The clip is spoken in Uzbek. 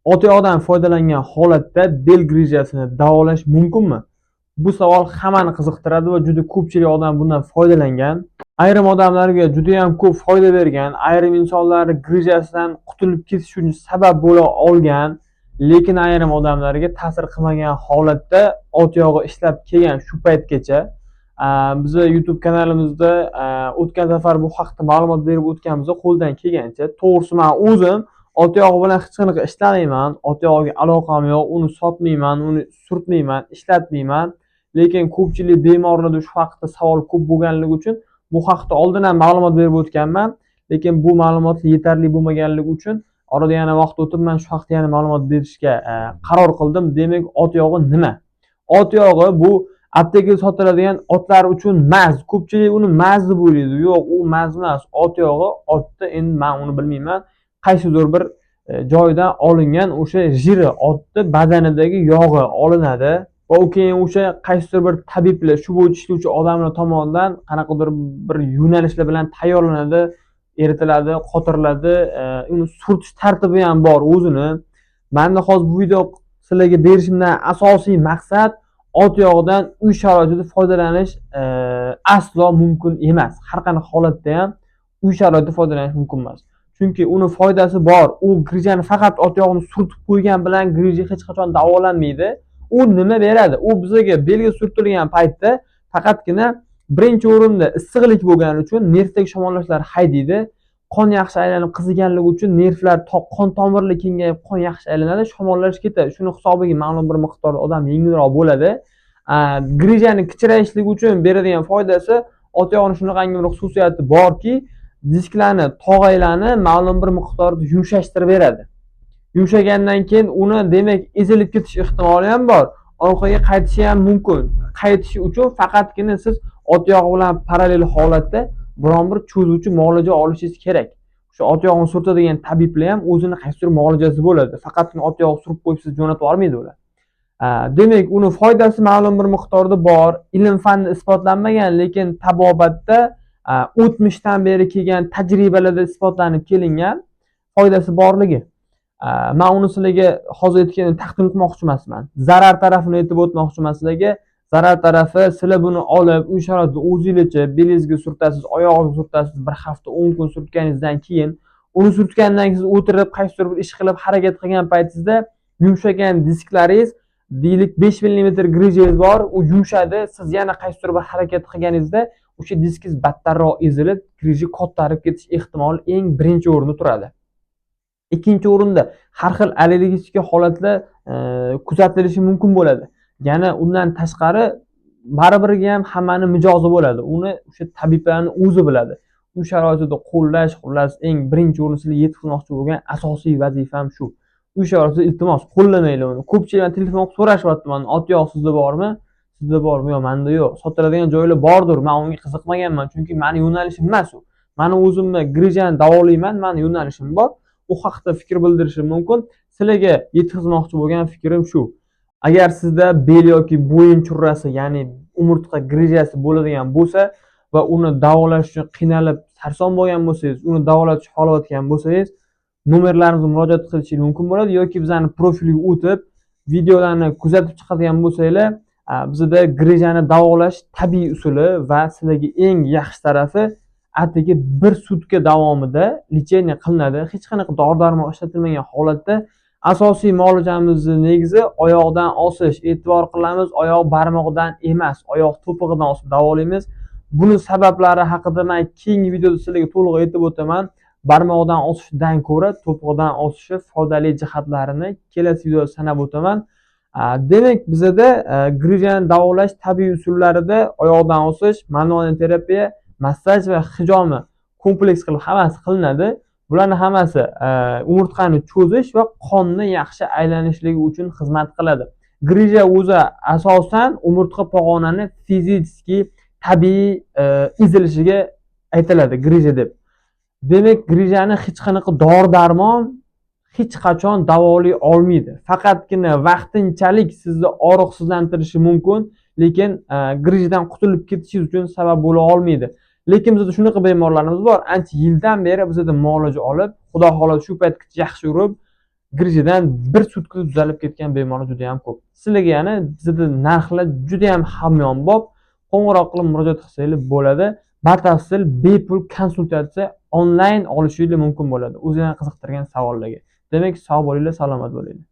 O't-yog'dan foydalangan holatda bel grijasini davolash mumkinmi? Bu savol hammani qiziqtiradi va juda ko'pchilik odam bundan foydalangan. Ayrim odamlarga juda ham ko'p foyda bergan, ayrim insonlar grijasidan qutulib ketish uchun sabab bo'la olgan, lekin ayrim odamlarga ta'sir qilmagan holatda ot yog'i ishlab kelgan shu paytgacha. Biz YouTube kanalimizda o'tgan safar bu haqda ma'lumot berib o'tganmiz, qo'ldan kelgancha. To'g'risi men o'zim ot yog'i bilan hech qanaqa ishlamayman, ot yog'iga aloqam yo'q, uni sotmayman, uni surtmayman, ishlatmayman. Lekin ko'pchilik bemorlarda shu haqda savol ko'p bo'lganligi uchun bu haqda oldin ham ma'lumot berib o'tganman, lekin bu ma'lumotlar yetarli bo'lmaganligi uchun orada yana vaqt o'tib men shu haqda yana ma'lumot berishga qaror qildim. Demak, ot yog'i nima? Ot yog'i bu aptekada sotiladigan otlar uchun maz. Ko'pchilik uni maz deb o'ylaydi. Yo'q, u maz emas. Ot yog'i otda endi men uni bilmayman. Qaysidir bir joydan olingan o'sha jiri, otning badanidagi yog'i olinadi. Va u keyin o'sha qaysidir bir tabiblar, shu bo'yicha ishlovchi odamlar tomonidan qanaqadir bir yo'nalishlar bilan tayyorlanadi, eritiladi, qotiriladi. Uni surtish tartibi ham bor o'zini. Menda hozir bu video sizlarga berishimdan asosiy maqsad ot yog'idan uy sharoitida foydalanish aslo mumkin emas. Har qanday holatda ham uy sharoitida foydalanish mumkin emas. Chunki uni foydasi bor. U grijani faqat ot yog'ini surtib qo'ygan bilan grija hech qachon davolanmaydi. U nima beradi? U bizga belga surtilgan paytda faqatgina birinchi o'rinda issiqlik bo'lgani uchun nervdagi shamollashlar haydaydi. Qon yaxshi aylanib qiziganligi uchun nervlar qon tomirlar kengayib, qon yaxshi aylanadi, shamollash ketadi. Shuni hisobiga ma'lum bir miqdorda odam yengilroq bo'ladi. Grijani kichrayishligi uchun beradigan foydasi, ot yog'ining shunaqangi bir xususiyati borki, disklarni, tog'aylarni ma'lum bir miqdorda yumshashtirib beradi. Yumshagandan keyin uni demak ezilib ketish ehtimoli ham bor. Orqaga qaytishi ham mumkin. Qaytishi uchun faqatgina siz ot yog'i bilan parallel holatda biron bir cho'zuvchi muolaja olishingiz kerak. O'sha ot yog'ini surtadigan tabiblar ham o'zini qaysidir muolajasi bo'ladi. Faqatgina ot yog'i surib qo'yib siz jo'natib yubormaydi ular. Demak, uni foydasi ma'lum bir miqdorda bor. Ilm fanni isbotlanmagan, lekin tabobatda o'tmishdan beri kelgan tajribalarda isbotlanib kelingan foydasi borligi. Men uni sizlarga hozir aytganim taqdim qilmoqchi emasman. Zarar tarafini aytib o'tmoqchi emas sizlarga. Zarar tarafi, sizlar buni olib, uy sharoitida o'zingizcha belingizga surtasiz, oyog'ingizga surtasiz, bir hafta 10 kun surtganingizdan keyin, uni surtgandan keyin siz o'tirib, qaysidir bir ish qilib harakat qilgan paytingizda yumshagan disklaringiz, deylik 5 mm grijangiz bor, u yumshadi. Siz yana qaysidir bir harakat qilganingizda o'sha diskingiz battarroq ezilib, grija qottarib ketish ehtimoli eng birinchi o'rinda turadi. Ikkinchi o'rinda har xil allergik holatlar kuzatilishi mumkin bo'ladi. Yana undan tashqari baribirga ham hammani mijozi bo'ladi. Uni o'sha tabiblarning o'zi biladi. Bu sharoitda qo'llash, xullas eng birinchi o'rinda sizlarga yetkazmoqchi bo'lgan asosiy vazifam shu. Bu sharoitda iltimos qo'llamanglar uni. Ko'pchilik telefon qilib so'rashyapti, mana ot yog' sizda bormi? Sizda bormi? Yo'q, menda yo'q. Sotiladigan joylar bordir. Men unga qiziqmaganman, chunki meni yo'nalishim emas u. Meni o'zimni grijani davolayman, meni yo'nalishim bor. U haqda fikr bildirishim mumkin. Sizlarga yetkazmoqchi bo'lgan fikrim shu. Agar sizda bel yoki bo'yin churrasi, ya'ni umurtqa grijasi bo'ladigan bo'lsa va uni davolash uchun qiynalib sarson bo'lgan bo'lsangiz, uni davolashni xohlayotgan bo'lsangiz, nomerlarimizga murojaat qilishingiz mumkin bo'ladi yoki bizning profilga o'tib, videolarni kuzatib chiqadigan bo'lsanglar, bizda grijani davolash tabiiy usuli va sizlarga eng yaxshi tarafi atigi bir sutka davomida lecheniya qilinadi. Hech qanaqa dori-darmon ishlatilmagan holatda asosiy muolajamizning negizi oyoqdan osish. E'tibor qilamiz, oyoq barmog'idan emas, oyoq to'pig'idan osib davolaymiz. Buni sabablari haqida men keyingi videoda sizlarga to'liq aytib o'taman. Barmog'idan osishdan ko'ra to'pig'idan osishi foydali jihatlarini kelasi videoda sanab o'taman. Demak, bizda grijani davolash tabiiy usullarida oyoqdan osish, manual terapiya, massaj va hijomi kompleks qilib hammasi qilinadi. Bularning hammasi umurtqani cho'zish va qonni yaxshi aylanishligi uchun xizmat qiladi. Grija o'zi asosan umurtqa pog'onani fiziki tabiiy ezilishiga aytiladi grija deb. Demak, grijani hech qanaqa dori-darmon hech qachon davolay olmaydi. Faqatgina vaqtinchalik sizni og'riqsizlantirishi mumkin, lekin grijadan qutulib ketishingiz uchun sabab bo'la olmaydi. Lekin bizda shunaqa bemorlarimiz bor, ancha yildan beri bizda muolaja olib, xudo xohlasa shu paytgacha yaxshi yurib, grijadan bir sutkada tuzalib ketgan bemorlar juda ham ko'p. Sizlarga yana bizda narxlar juda ham hamyonbop. Qo'ng'iroq qilib murojaat qilsangiz bo'ladi. Batafsil bepul konsultatsiya onlayn olishingiz mumkin bo'ladi. O'zingizga qiziqtirgan savollarga. Demak, sog' bo'linglar, salomat bo'linglar.